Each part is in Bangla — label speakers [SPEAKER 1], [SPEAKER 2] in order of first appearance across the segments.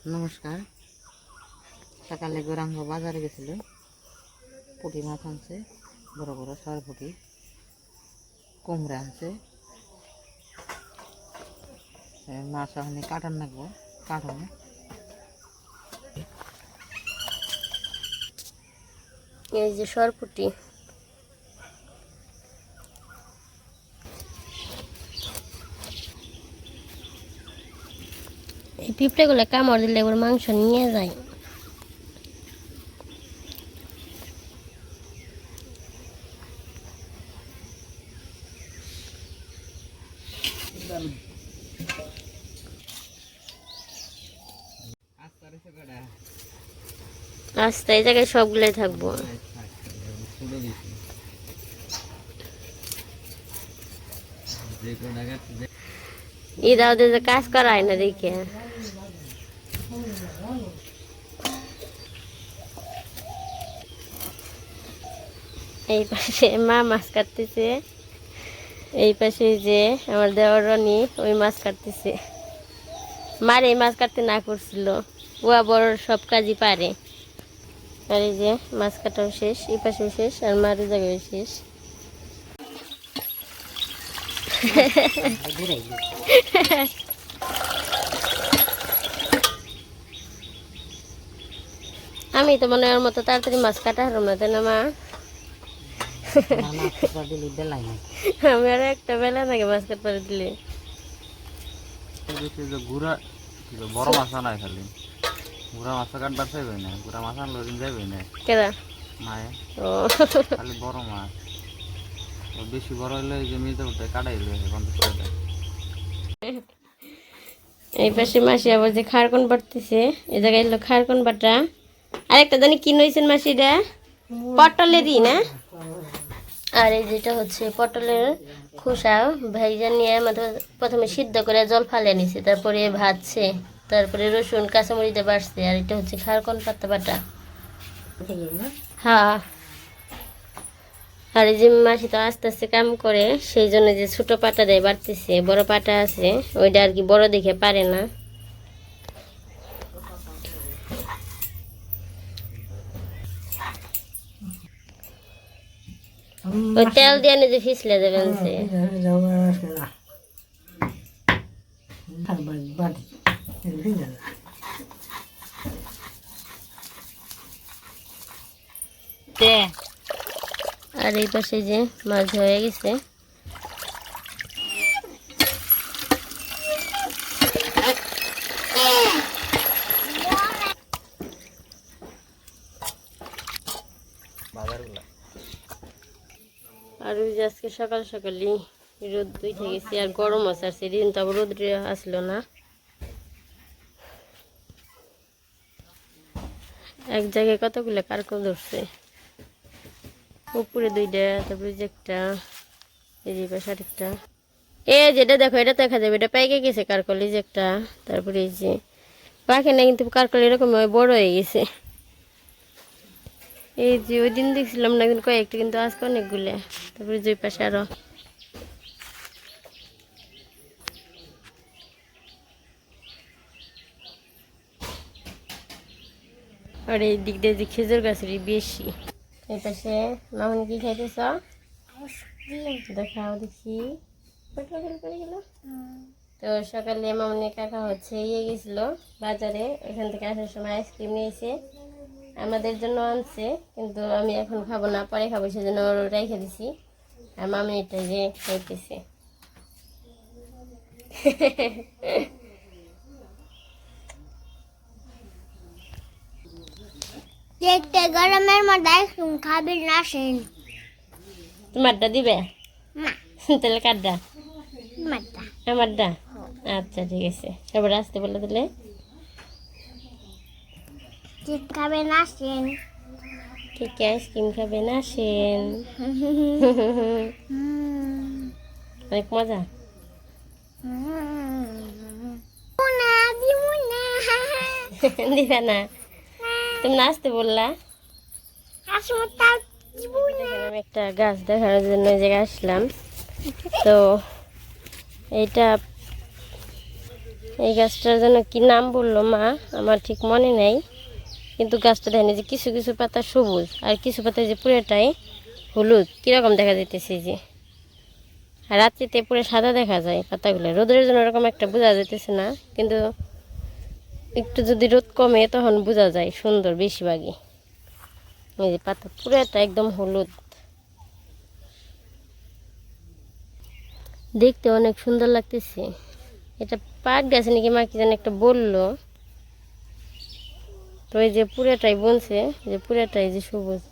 [SPEAKER 1] নমস্কার। সকালে গৌরাঙ্গ বাজারে গেছিল, পুঁটি মাছ আনছে, বড় বড় সরপুঁটি, কুমড়া আনছে। মাছ ওখানে কাটান লাগবো, কাটানো।
[SPEAKER 2] এই যে সরপুঁটি, এই পিঁপড়েগুলো কামড় দিলে এবার মাংস নিয়ে যায়। আস্তে এই জায়গায় সবগুলোই থাকবো। ঈদ আউদে যে কাজ করায় না দেখে, এই পাশে মা মাছ কাটতেছে, এই পাশে যে আমার দেওয়ার রানী ওই মাছ কাটতেছে। মার এই মাছ কাটতে না করছিল, ও আবার সব কাজই পারে। আর এই যে মাছ কাটাও শেষ, এই পাশে শেষ, আর মার এই জায়গায় শেষ। আমি তো মনে হয় ওর মতো তাড়াতাড়ি মাছ কাটা হারম না, তাই না মা? আমি আর একটা বেলা নাকি মাছ কাট পারে দিলে
[SPEAKER 3] বড় মাছ নাই, খালি গুড়া মাছ কাটবার চাইবে না, গুড়া মাছ আনলো যাইবে না
[SPEAKER 2] কেরা
[SPEAKER 3] মায়ে, খালি বড় মাছ। বেশি বড় হইলে যে মিলতে উঠে কাটাই দেবে 50 টাকা।
[SPEAKER 2] এই পাশে মাসি আবার যে খারকন বাটতেছে, এই জায়গায় এলো খারকন বাটা। আরেকটা জানি কি নইছেন মাসিরা, পটলেরই না? আর এই যেটা হচ্ছে পটলের খোসা ভাইজা নিয়ে প্রথমে সিদ্ধ করে জল ফালিয়ে নিছে, তারপরে ভাজছে, তারপরে রসুন কাঁচামরিচ দিয়ে বাটছে। আর এটা হচ্ছে খারকন পাতা বাটা। হ্যাঁ, আর এই যে মাসি তো আস্তে আস্তে কাম করে, সেই জন্য যে ছোট পাটা দিয়ে বাড়তেছে, বড় পাটা আছে ওইটা আর কি বড় দেখে পারে না। ওই তেল দিয়ে নিজে ফিসলে দেবেন সে। আর এই পাশে যে মাছ হয়ে গেছে, আর ওই যে আজকে সকাল সকালই রোদ উঠে গেছে, আর গরম আছে, আর সেদিন তো রোদ আসলো না। এক জায়গায় কতগুলো কারকল ধরছে, উপরে দুইটা, তারপরে যে একটা, এই যে পাশে আরেকটা। যেটা দেখো এটা দেখা যাবে, এটা পাইকে গেছে কারকল, এই যে একটা, তারপরে এই যে পাখি না, কিন্তু কারকল এরকম বড় হয়ে গেছে। এই যে ওই দিন দেখছিলাম না কিন্তু কয়েকটা, কিন্তু আজকে অনেকগুলো। তারপরে দুই পাশে আরো। আর এই দিক দিয়ে যে খেজুর গাছেরই বেশি। এই পাশে মামনি কি খাইতেছ? দেখাও দেখি। তো সকালে মামনি কাকা হচ্ছে গেছিল বাজারে, ওইখান থেকে আসার সময় আইসক্রিম নিয়েছে, আমাদের জন্য আনছে, কিন্তু আমি এখন খাবো না, পরে খাবো, সেজন্য রেখে দিছি। আর মামনি এটা যে খাইতেছে।
[SPEAKER 4] গরমের মধ্যে আইসক্রিম খাবি না?
[SPEAKER 2] তোমারটা দিবে
[SPEAKER 4] না,
[SPEAKER 2] তাহলে কাটটা
[SPEAKER 4] আমারটা।
[SPEAKER 2] আমারটা? আচ্ছা ঠিক আছে, এবার আসতে বলে দিলে।
[SPEAKER 4] ঠিক খাবে না?
[SPEAKER 2] ঠিক আইসক্রিম খাবে না আসেন। অনেক মজা। দিবে না? তুমি আসতে বললা। আমি একটা গাছ দেখানোর জন্য এই জায়গায় আসলাম। তো এইটা এই গাছটার জন্য কি নাম বললো মা আমার ঠিক মনে নেই, কিন্তু গাছটা দেখেন যে কিছু কিছু পাতা সবুজ আর কিছু পাতা যে পুরোটাই হলুদ কীরকম দেখা যাইতেছে যে, আর রাত্রিতে পুরো সাদা দেখা যায় পাতাগুলো, রোদের জন্য ওরকম একটা বোঝা যাইতেছে না, কিন্তু একটু যদি রোদ কমে তখন বোঝা যায় সুন্দর বেশিরভাগই। এই যে পাতা পুরোটা একদম হলুদ, দেখতে অনেক সুন্দর লাগতেছে। এটা পাট গাছ নাকি মা কি যেন একটা বললো, তো এই যে পুরোটাই বলছে যে পুরোটাই যে সবুজ।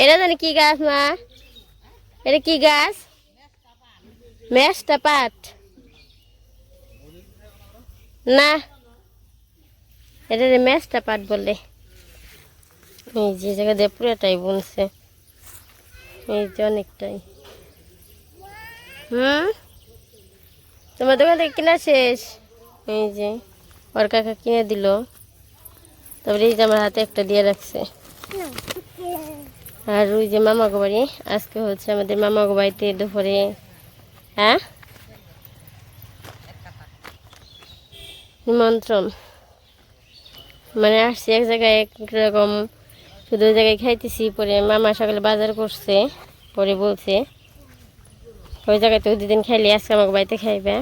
[SPEAKER 2] এটা জানি কি গাছ মা? এটা কি গাছ? মেষ্টা পাট না, এটা মেষ্টা পাট বলে। এই যে জায়গা দিয়ে পুরোটাই বুনছে, এই যে অনেকটাই। তোমার দোকান থেকে কিনা শেষ? এই যে ওর কাকা কিনে দিল, তারপরে এই যে আমার হাতে একটা দিয়ে রাখছে। আর ওই যে মামাগো বাড়ি, আজকে হচ্ছে আমাদের মামাগো বাড়িতে দুপুরে হ্যাঁ নিমন্ত্রণ, মানে আসছি এক জায়গায় একরকম, শুধু ওই জায়গায় খাইতেছি, পরে মামা সকালে বাজার করছে, পরে বলছে ওই জায়গায় তো দুদিন খাইলে আজকে আমাকে বাড়িতে খাইবে।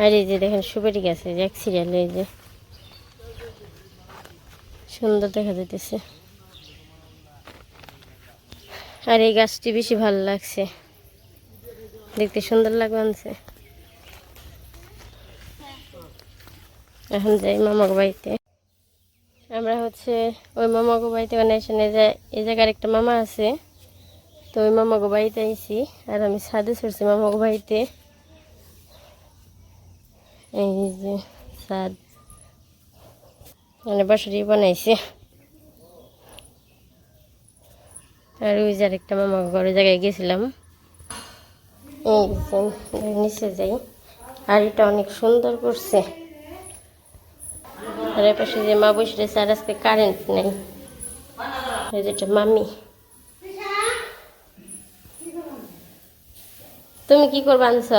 [SPEAKER 2] আর এই যে দেখেন সুপারি গাছে যে এক সিরিয়াল, এই যে সুন্দর দেখা যাইতেছে। আর এই গাছটি বেশি ভালো লাগছে, দেখতে সুন্দর লাগছে। এখন যাই মামাকে বাড়িতে। আমরা হচ্ছে ওই মামাকে বাড়িতে কানেকশনে যাই, এই জায়গার একটা মামা আছে, তো ওই মামাকে বাড়িতে আইছি। আর আমি ছাদে চড়ছি মামাকে বাড়িতে, এই যে ছাদ মানে বাসাটি বানাইছে। আর ওই যে আরেকটা মামাকে ঘরের জায়গায় গেছিলাম, এই নিচে যাই। আর এটা অনেক সুন্দর করছে। আর এর পাশে যে মা বসে রয়েছে, আর আজকে কারেন্ট নেই। এই যেটা মামি। তুমি কি করবে আনছ?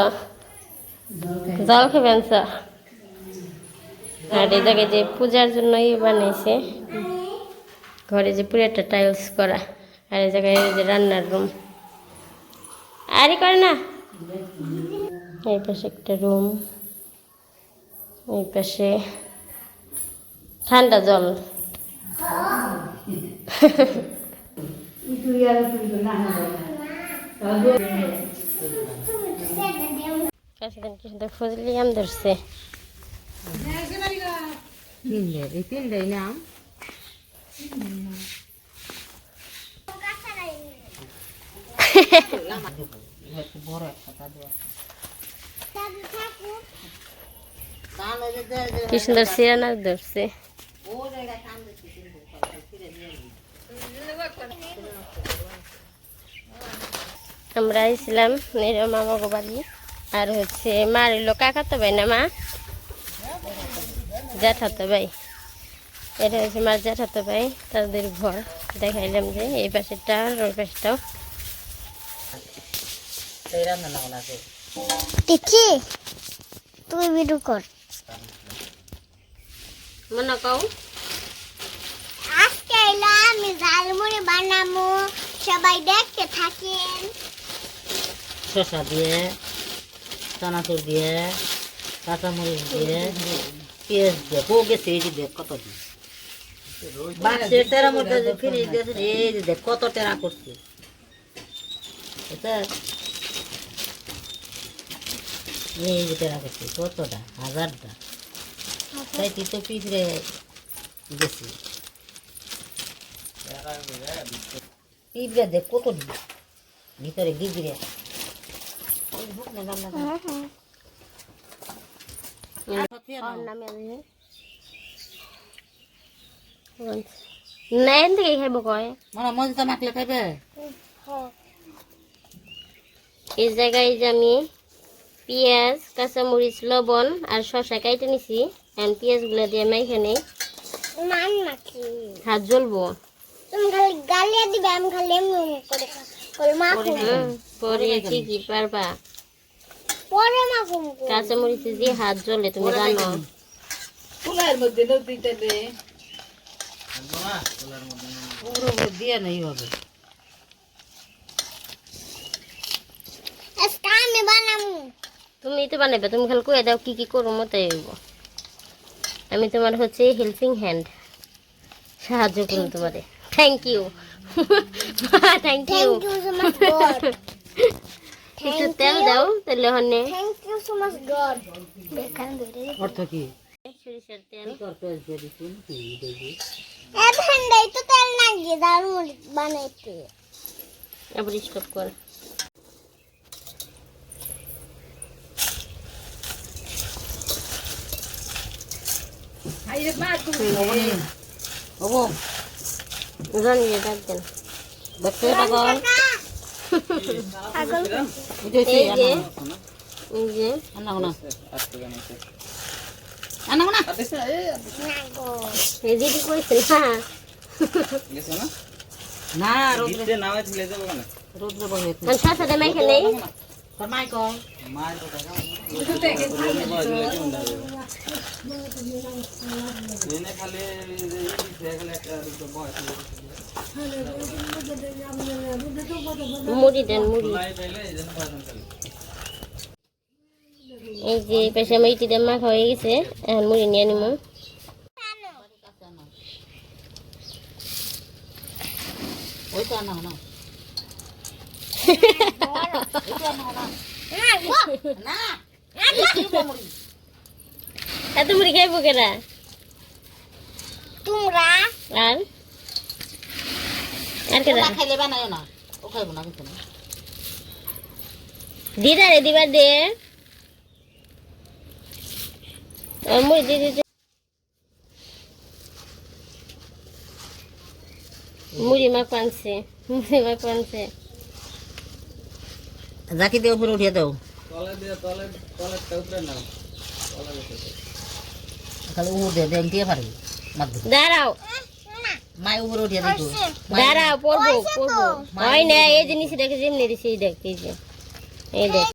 [SPEAKER 2] জল খেবে আনছ? আর এই জায়গায় যে পূজার জন্য বানাইছে, ঘরে যে পুরোটা টাইলস করা। আর এই জায়গায় যে রান্নার রুম, আরই করে না। এই পাশে একটা রুম, এই পাশে ঠান্ডা জল। কি সুন্দর ফজলি আম ধরছে।
[SPEAKER 1] এই তিনটাই নাম বড় একটা
[SPEAKER 2] কি সুন্দর সিরানা ধরছে। আমরা আইছিলাম মামাগো বাড়ি, আর হচ্ছে মার এলো কাকাতো ভাই না মা জ্যাঠাতো ভাই, এটা হচ্ছে মার জ্যাঠাতো ভাই, তাদের ঘর দেখাইলাম যে এই পাশেরটা আর ওই পাশেটাও।
[SPEAKER 4] দেখি তুই ভিডিও কর।
[SPEAKER 2] মনে কও
[SPEAKER 4] আজকে আমি ঝালমুড়ি বানাবো, সবাই দেখতে থাকেন।
[SPEAKER 1] শসা দিয়ে, চানাচুর দিয়ে, কাঁচামরিচ দিয়ে, পেঁয়াজ দিয়ে, বউ গেছে এই যে দেখ কত দিয়ে বাক্সের টেরা মধ্যে যে ফিরিয়ে দিয়েছে, এই যে দেখ কত টেরা করছে। এই যে টেরা করছে কতটা, 1000টা, তাই তুই তো পিছড়ে গেছি। পিঁপড়ে দেখ কত ভিতরে গিগড়ে।
[SPEAKER 2] নেন থেকে খাইব কয়
[SPEAKER 1] মানে মজা মাখলে খাইবে।
[SPEAKER 2] এই জায়গায় যে আমি পেঁয়াজ কাঁচামরিচ লবণ আর শসা কাইটে নিছি, এখন পেঁয়াজগুলো দিয়ে আমি এখানে
[SPEAKER 4] মান মাখি
[SPEAKER 2] হাত জ্বলবো।
[SPEAKER 4] তুমি খালি গালিয়া দিবে, আমি খালি এমনি করে করে মাখো।
[SPEAKER 2] পরে কি কি পারবা
[SPEAKER 4] পরে মাখুম
[SPEAKER 2] কাঁচা মরিচে দিয়ে হাত জ্বলে তুমি জানো।
[SPEAKER 1] চুলার মধ্যে দাও দিতে দে পুরো দিয়ে নেই হবে
[SPEAKER 4] আজকে আমি বানাবো
[SPEAKER 2] তুমি তো বানাবে, তুমি খালি কয়ে দাও কি কি করবো মতো হইব। আমি তোমার হচ্ছে হেল্পিং হ্যান্ড, সাহায্য করুন তোমারে। Thank you thank you.
[SPEAKER 4] Thank you so much God
[SPEAKER 2] একটু তেল দাও তাহলে হনে
[SPEAKER 4] thank you so much God দেখান ধরে
[SPEAKER 1] অর্থ কি
[SPEAKER 2] সরিষার তেল।
[SPEAKER 1] তরকারি দিয়ে দিচ্ছি দেখি
[SPEAKER 4] এখন দেই তো তেল লাগিয়ে দাও মুড়ি বানাইতে
[SPEAKER 2] আবার স্টপ কর।
[SPEAKER 1] হবো
[SPEAKER 2] জানি যে ডাকবেন
[SPEAKER 1] দেখতে পাগল
[SPEAKER 4] আগল
[SPEAKER 1] বুঝেছি
[SPEAKER 2] এই যে এই যে
[SPEAKER 1] আনা না
[SPEAKER 3] আজকে জানাইছে
[SPEAKER 1] আনা না
[SPEAKER 3] আদেছে
[SPEAKER 4] না গো
[SPEAKER 2] এই যে কি কইছেন হ্যাঁ
[SPEAKER 3] গেছে না
[SPEAKER 1] না রোদ্রে
[SPEAKER 3] দিতে নাও ছিলে যাব কেন
[SPEAKER 1] রোদ্রে বহে
[SPEAKER 2] কোন সাথে দেমাই খেলে
[SPEAKER 1] তোর মাই কয়
[SPEAKER 3] মার কথা এনে খালি খালি একটা বয়স
[SPEAKER 2] মুড়ি দেন মুড়ি।
[SPEAKER 3] লাই পাইলে এই জন্য বাজান খালি
[SPEAKER 2] এই যে পেশা মেয়েটি দিয়ে মাখা হয়ে গেছে, এখন মুড়ি নিয়ে নিমু।
[SPEAKER 1] ওই তো আনা না না
[SPEAKER 2] এত মুড়ি খাইবো কেনা
[SPEAKER 4] তোমরা
[SPEAKER 2] আর আর কেনা
[SPEAKER 1] ওটা খাইলে বানায় না ও খাইবো না কিছু না
[SPEAKER 2] দিদা রে দিবার দে মুড়ি দিয়ে দিতে মুড়ি মা পানছে মুড়ি মা পানছে।
[SPEAKER 1] জাকি দিয়ে উপরে উঠিয়ে দাও
[SPEAKER 3] তলে দিয়ে তলে উপরে নাও তলে বসে
[SPEAKER 1] খালি উপর দিয়ে দিয়ে পারবি মারবে
[SPEAKER 2] দাঁড়াও
[SPEAKER 1] মাই উপরে উঠিয়ে দিত
[SPEAKER 2] দাঁড়াও পড়বো পড়বো হয় না এই জিনিস দেখে যেমনি দিছি এই দেখ এই যে এই দেখ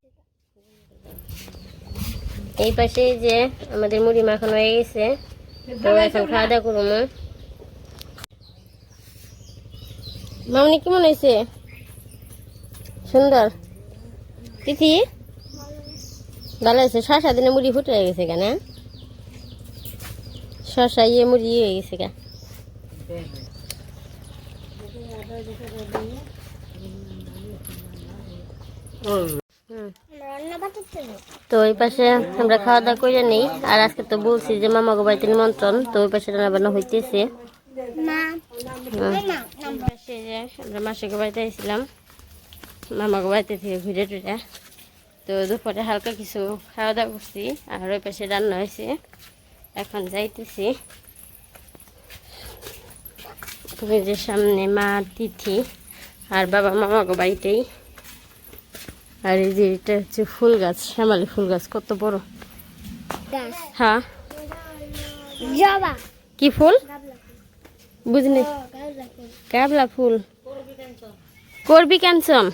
[SPEAKER 2] এই পাশে এই যে আমাদের মুড়ি মাখানো হয়ে গেছে, তো এখন খাওয়া দাওয়া করবো। মামনি কেমন হয়েছে? সুন্দর তিথি ভালো আছে। 6-7 দিনে মুড়ি ফুটে হয়ে গেছে কেন? 6 ইয়ে মুড়ি হয়ে গেছে গা।
[SPEAKER 4] রান্না বাড়তে
[SPEAKER 2] তো ওই পাশে আমরা খাওয়া দাওয়া করে নেই। আর আজকে তো বলছি যে মামাকে বাড়িতে নিমন্ত্রণ, তো ওই পাশে রান্না বান্না হইতেছে।
[SPEAKER 4] মা
[SPEAKER 2] পাশে যে আমরা মাসিকে বাড়িতে আসছিলাম মামাকে বাড়িতে থেকে ঘুরে টুরে, তো দুপুরে হালকা কিছু খাওয়া দাওয়া করছি। আর ওই পাশে রান্না হয়েছে, এখন যাইতেছি। ওই যে সামনে মা তিথি আর বাবা মামাকে বাড়িতেই। আর এই যে এটা হচ্ছে ফুল গাছ, শ্যামালি ফুল গাছ, কত বড়।
[SPEAKER 4] গাছ
[SPEAKER 2] হ্যাঁ
[SPEAKER 4] জবা
[SPEAKER 2] কি ফুল বুঝলি?
[SPEAKER 4] গাবলা ফুল
[SPEAKER 2] গাবলা ফুল, করবি ক্যান্সম।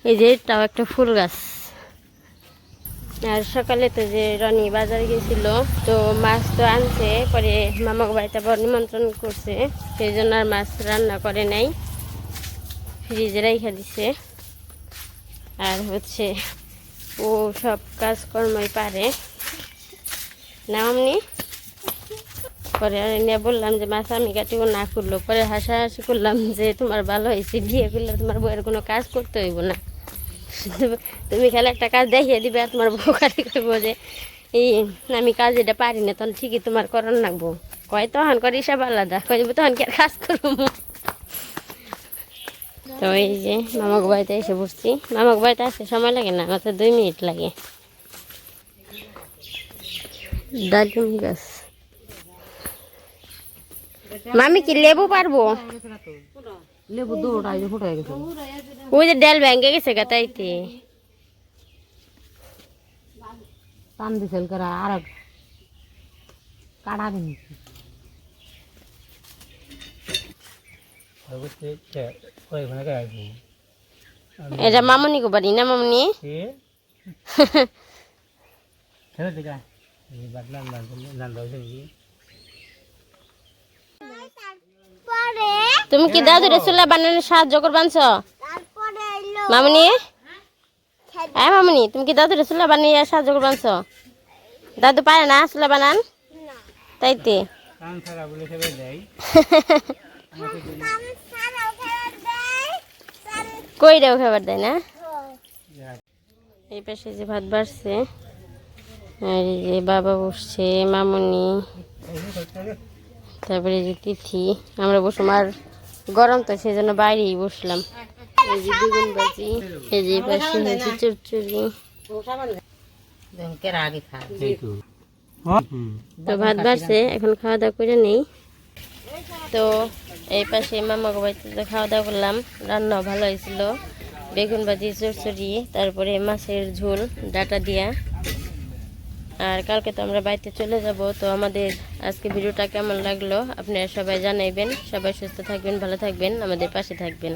[SPEAKER 2] এই যে এটাও একটা ফুল গাছ। আর সকালে তো যে রনি বাজারে গেছিল, তো মাছ তো আনছে, পরে মামাকে বাড়িতে আবার নিমন্ত্রণ করছে, সেই জন্য আর মাছ রান্না করে নাই, ফ্রিজে রেখে দিছে। আর হচ্ছে ও সব কাজকর্মই পারে না অমনি। পরে নিয়ে বললাম যে মাছ আমি কাটিও না করলো, পরে হাসাহাসি করলাম যে তোমার ভালো হয়েছে, বিয়ে করলে তোমার বউয়ের কোনো কাজ করতে হইব না, তুমি খালি একটা কাজ দেখিয়ে দিবে, আর তোমার বউ খালি করবো যে এই আমি কাজ এটা পারি না, তখন ঠিকই তোমার করার লাগবো। কয় তখন করে সব আলাদা, কয় যাবো তখন কি আর কাজ করবো। তো এই যে মামাকে বাড়িতে এসে বসছি। মামাকে বাড়িতে আসতে সময় লাগে না, মাত্র 2 মিনিট লাগে। ডালিম গাছ। মামি কি লেবু পারবো?
[SPEAKER 1] লেবু দৌড় আইলে ফুটে গেছে
[SPEAKER 2] ওই যে ডাল ভেঙে গেছে গা, তাইতে
[SPEAKER 1] টান দিছিল করা আর কাটা দিন
[SPEAKER 2] এটা মামনি গো বাড়ি না? মামনি
[SPEAKER 4] তারপরে
[SPEAKER 2] তুমি কি দাদুরে চুলা বানানোর সাহায্য করবানছ
[SPEAKER 4] তারপরে এলো
[SPEAKER 2] মামনি? হ্যাঁ মামনি, তুমি কি দাদুরে চুলা বানিয়ে সাহায্য করবানছ? দাদু পারে না চুলা বানান? তাইতে
[SPEAKER 4] কাম ছাড়াও খেলা দেয়
[SPEAKER 2] কইরাও খাবার দেয় না? এই পাশে যে ভাত বাড়ছে, আর এই যে বাবা বসছে, মামনি, তারপরে এই যে তিথি, আমরা বসলাম। আর গরম তো সেই জন্য বাইরেই বসলাম। এই যে বেগুন ভাজি, এই যে পাশে হচ্ছে চচ্চড়ি।
[SPEAKER 1] কেরা আগে খায়
[SPEAKER 2] তো ভাত বাড়ছে, এখন খাওয়া দাওয়া করে নেই। তো এই পাশে মামাকে বাড়িতে খাওয়া দাওয়া করলাম, রান্নাও ভালো হয়েছিল, বেগুন ভাজি, চচ্চড়ি, তারপরে মাছের ঝোল ডাটা দিয়া। আর কালকে তো আমরা বাড়িতে চলে যাব। তো আমাদের আজকে ভিডিওটা কেমন লাগলো আপনারা সবাই জানাইবেন। সবাই সুস্থ থাকবেন, ভালো থাকবেন, আমাদের পাশে থাকবেন।